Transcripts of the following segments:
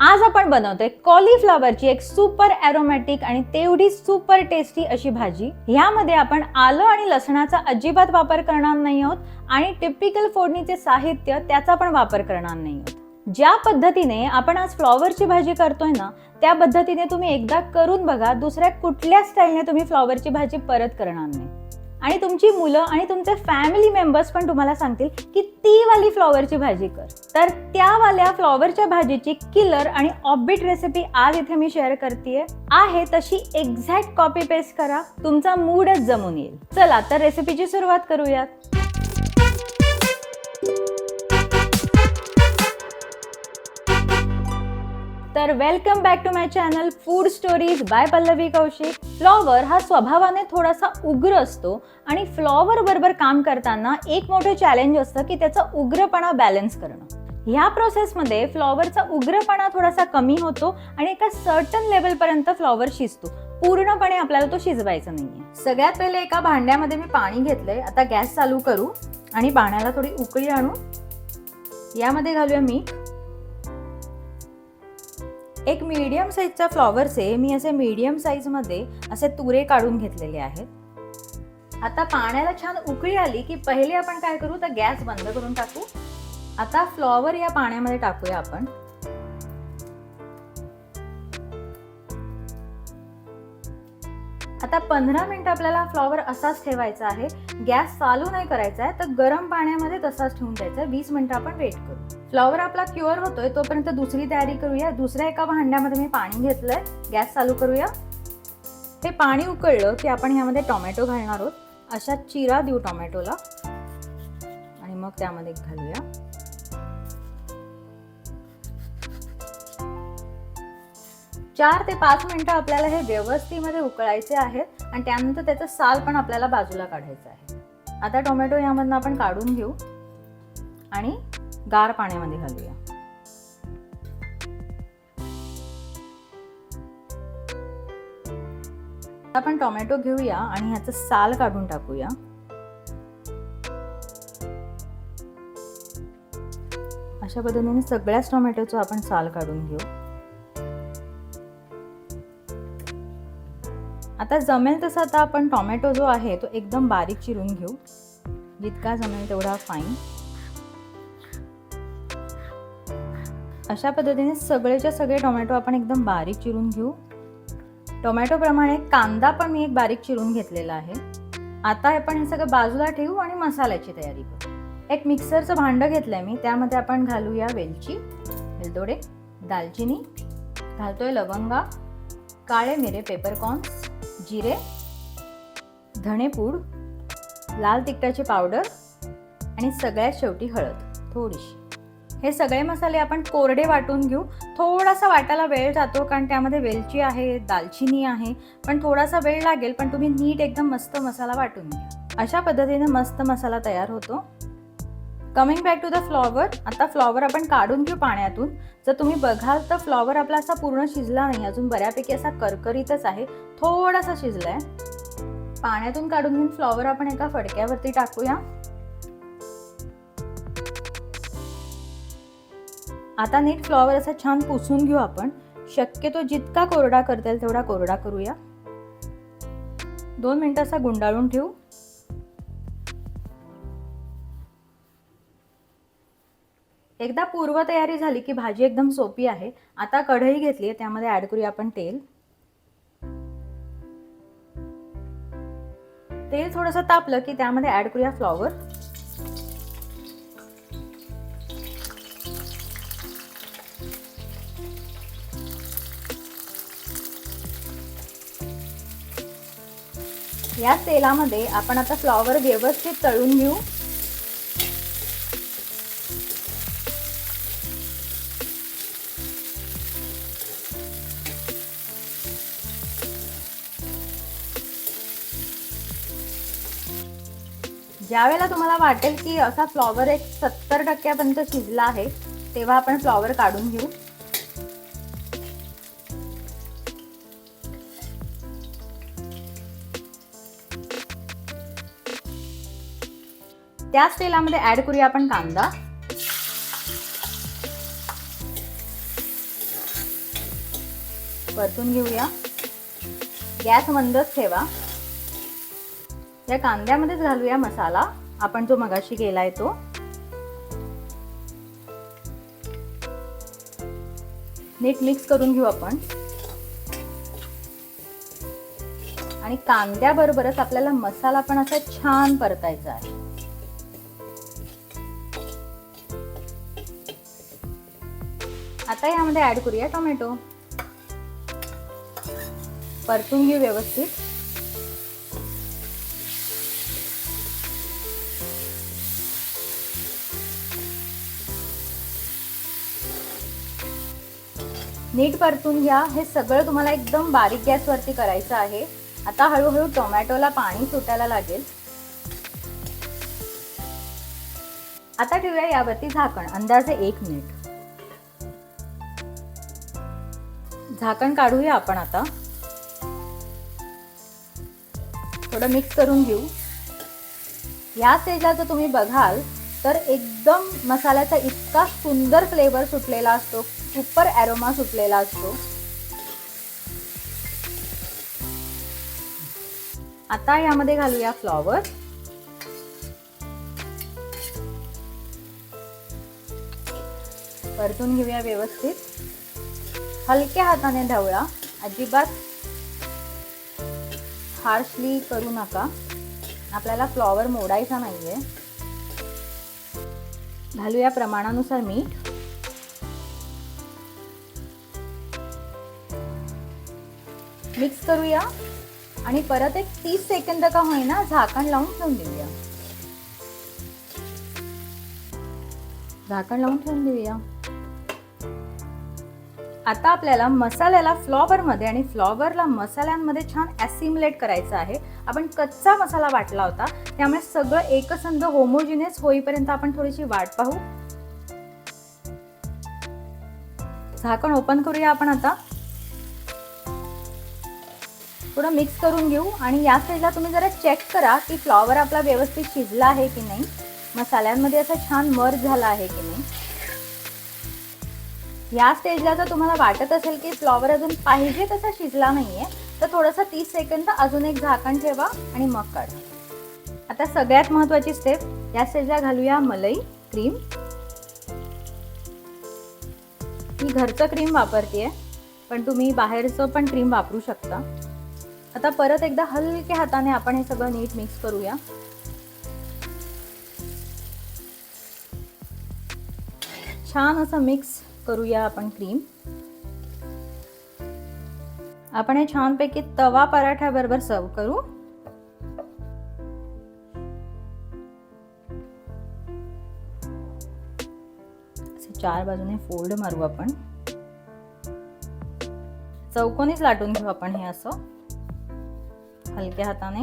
आज आपण बनवतोय कॉलीफ्लॉवरची एक सुपर एरोमॅटिक आणि तेवढी सुपर टेस्टी अशी भाजी। ह्यामध्ये आपण आलं आणि लसणाचा अजिबात वापर करणार नाही आहोत आणि टिपिकल फोडणीचे साहित्य त्याचा पण वापर करणार नाही आहोत। ज्या पद्धतीने आपण आज फ्लॉवरची भाजी करतोय ना, त्या पद्धतीने तुम्ही एकदा करून बघा, दुसऱ्या कुठल्या स्टाईलने तुम्ही फ्लॉवरची भाजी परत करणार नाही आणि तुमची मुलं आणि तुमचे फॅमिली मेंबर्स पण तुम्हाला सांगतील की ती वाली फ्लॉवरची भाजी कर। तर त्या वाल्या फ्लॉवरच्या भाजीची किलर आणि ऑफबीट रेसिपी आज इथे मी शेअर करतेय आहे तशी एक्झॅक्ट कॉपी पेस्ट करा, तुमचा मूडच जमून येईल। चला तर रेसिपीची सुरुवात करूयात। तर welcome back to my channel food stories by Pallavi Kaushik. Flower हा स्वभावाने थोडासा उग्र असतो आणि फ्लॉवर बरोबर काम करताना एक मोठे चॅलेंज असतं की त्याचा उग्रपणा बॅलन्स करणं। ह्या प्रोसेसमध्ये फ्लॉवरचा उग्रपणा थोडासा कमी होतो आणि एका सर्टन लेवल पर्यंत फ्लॉवर शिजतो, पूर्णपणे आपल्याला तो शिजवायचा नाहीये। सगळ्यात पहिले एका भांड्यामध्ये मी पाणी घेतलंय। आता गॅस चालू करू आणि पाण्याला थोडी उकळी आणू। यामध्ये घालूया मीठ। एक मीडियम साईजच्या फ्लॉवरचे मी असे मीडियम साईज मध्ये असे तुरे काढून घेतलेले आहेत। आता पाण्याला छान उकळी आली की पहिले आपण काय करू, तर गॅस बंद करून टाकू। आता फ्लॉवर या पाण्यामध्ये टाकूया आपण। आता 15 मिनिटं आपल्याला फ्लॉवर असाच ठेवायचा आहे। गॅस चालू नाही करायचा आहे, तर गरम पाण्यामध्ये तसाच ठेवून द्यायचा। 20 मिनिटं आपण वेट करू। फ्लॉवर आपला क्युअर होतोय तोपर्यंत दुसरी तयारी करूया। दुसऱ्या एका भांड्यामध्ये मी पाणी घेतलंय। गॅस चालू करूया। हे पाणी उकळलं की आपण ह्यामध्ये टोमॅटो घालणार आहोत। अशा चिरा देऊ टोमॅटोला आणि मग त्यामध्ये घालूया। चार ते 5 मिनिटं आपल्याला हे व्यवस्थितमध्ये उकळायचे आहेत आणि त्यानंतर त्याचं साल पण आपल्याला बाजूला काढायचं आहे। आता टोमॅटो यामधून आपण काढून घेऊ आणि गार पाण्यामध्ये घालूया। आपण टोमॅटो घेऊया आणि ह्याचं साल काढून टाकूया। अशा पद्धतीने सगळ्याच टोमॅटोचं आपण साल काढून घेऊ। आता जमेल तसं आता आपण टोमॅटो जो आहे तो एकदम बारीक चिरून घेऊ, जितका जमेल तेवढा फाईन। अशा पद्धतीने सगळेच्या सगळे टोमॅटो आपण एकदम बारीक चिरून घेऊ। टोमॅटो प्रमाणे कांदा पण मी एक बारीक चिरून घेतलेला आहे। आता आपण हे सगळं बाजूला ठेवू आणि मसाल्याची तयारी करू। एक मिक्सरचं भांडं घेतलंय मी, त्यामध्ये आपण घालूया वेलची, वेलदोडे, दालचिनी, घालतोय लवंगा, काळे मिरे, पेपरकॉर्न्स, जिरे, धणेपूड, लाल तिखटाची पावडर आणि सगळ्यात शेवटी हळद थोडीशी। हे सगळे मसाले आपण कोरडे वाटून घेऊ। थोडासा वाटायला वेळ जातो कारण त्यामध्ये वेलची आहे, दालचिनी आहे, पण थोडासा वेळ लागेल, पण तुम्ही नीट एकदम मस्त मसाला वाटून घ्या। अशा पद्धतीने मस्त मसाला तयार होतो। Coming back to the flower. आता फ्लॉवर आपण काढून घेऊ पाण्यातून। जर तुम्ही बघाल तर फ्लॉवर आपला असा पूर्ण शिजला नाही, अजून बऱ्यापैकी असा करकरीतच आहे, थोडासा शिजलाय। पाण्यातून काढून घेऊन फ्लॉवर आपण एका फडक्यावरती टाकूया। आता नीट फ्लॉवर असा छान पुसून घेऊ आपण। शक्यतो जितका कोरडा करता येईल तेवढा कोरडा करूया। 2 मिनिटं असा गुंडाळून ठेवू। एकदा पूर्वतयारी झाली की भाजी एकदम सोपी आहे। आता कढई घेतली आहे, त्यामध्ये ऍड करूया आपण तेल। तेल थोडंसं तापलं की त्यामध्ये ऍड करूया फ्लॉवर। या तेलामध्ये आपण आता फ्लॉवर व्यवस्थित तळून घेऊ। ज्यावेळेला तुम्हाला वाटेल की असा फ्लॉवर एक 70% शिजला आहे, तेव्हा आपण फ्लॉवर काढून घेऊ। त्याच तेलामध्ये ऍड करूया आपण कांदा। परतून घेऊया. गॅस मंदच ठेवा. या कांद्यामध्येच घालूया मसाला आपण जो मगाशी केलाय तो. नीट मिक्स करून घेऊ आपण. आणि कांद्याबरोबरच आपल्याला मसाला पण असा छान परतायचा आहे. आता यामध्ये ऍड करूया टोमॅटो. परतून घेऊ व्यवस्थित. नीट परतून घ्या. हे सगळं तुम्हाला एकदम बारीक गॅसवरती करायचं आहे. आता हळूहळू टोमॅटोला पाणी सुटायला लागेल. आता ठेवूया यावरती झाकण अंदाजे 1 मिनिट. झाकण काढूया आपण. आता थोडं मिक्स करून घेऊ. या स्टेजला जर तुम्ही बघाल तर एकदम मसाल्याचा इतका सुंदर फ्लेवर सुटलेला असतो, सुपर ॲरोमा सुटलेला असतो. आता यामध्ये घालूया फ्लॉवर. परतून घेऊया व्यवस्थित. हलक्या हाताने ढवळा. अजिबात हार्शली करू नका. आपल्याला फ्लॉवर मोडायचा नाहीये. घालूया प्रमाणानुसार मीठ. मिक्स करूया आणि परत एक 30 सेकंद का होईना झाकण लावून ठेवून देऊया. झाकण लावून ठेवून देऊया. आता आपल्याला मसाल्याला फ्लॉवरमध्ये आणि फ्लॉवरला मसाल्यांमध्ये छान ॲसिम्युलेट करायचं आहे. आपण कच्चा मसाला वाटला होता, त्यामुळे सगळं एकसंध होमोजिनियस होईपर्यंत आपण थोडीशी वाट पाहू. झाकण ओपन करूया आपण. आता थोडं मिक्स करून घेऊ. आणि या स्टेजला तुम्ही जरा चेक करा की फ्लॉवर आपला व्यवस्थित शिजला आहे की नाही, मसाल्यांमध्ये असं छान मर्ज झाला आहे की नाही. या स्टेजला जर तुम्हाला वाटत असेल की फ्लॉवर अजून पाहिजे तसा शिजला नाहीये, तर थोडंसं 30 सेकंद अजून एक झाकण ठेवा आणि मग काढा. आता सगळ्यात महत्त्वाची स्टेप. या स्टेजला घालूया मलाई क्रीम. मी घरचं क्रीम वापरतेय, पण तुम्ही बाहेरचं पण क्रीम वापरू शकता. आता परत एकदा हलक्या हाताने आपण हे सगळं नीट मिक्स करूया. छान असं मिक्स करूया आपण क्रीम. आपण हे छानपैकी तवा पराठ्या बरोबर सर्व करू. असे 4 बाजूने फोल्ड मारू आपण. चौकोनीच लाटून घेऊ आपण हे असं हलक्या हाताने.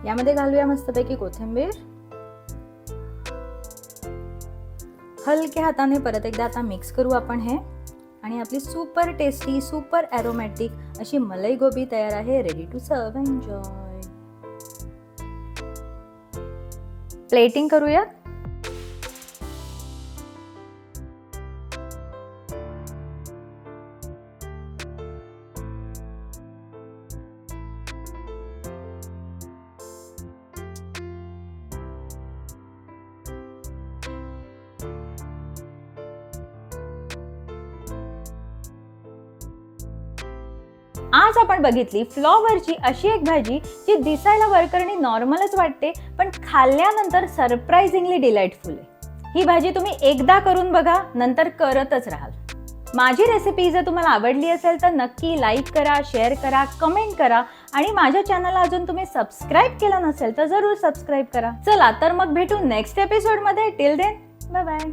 यामध्ये घालूया मस्तपैकी कोथिंबीर. हलक्या हाताने परत एकदा आता मिक्स करू आपण हे. आणि आपली सुपर टेस्टी, सुपर ॲरोमॅटिक अशी मलाई गोबी तयार आहे. Ready to serve. Enjoy. Plating करूया. आज आपण बघितली फ्लॉवरची अशी एक भाजी जी दिसायला वरकरणी नॉर्मलच वाटते, पण खाल्ल्यानंतर सरप्राइझिंगली डिलाइटफुल आहे. ही भाजी तुम्ही एकदा करून बघा, नंतर करतच राहाल. माझी रेसिपी जर तुम्हाला आवडली असेल तर नक्की लाईक करा, शेअर करा, कमेंट करा आणि माझ्या चॅनलला अजून तुम्ही सबस्क्राईब केलं नसेल तर जरूर सबस्क्राईब करा. चला तर मग भेटू नेक्स्ट एपिसोडमध्ये. Till then bye bye.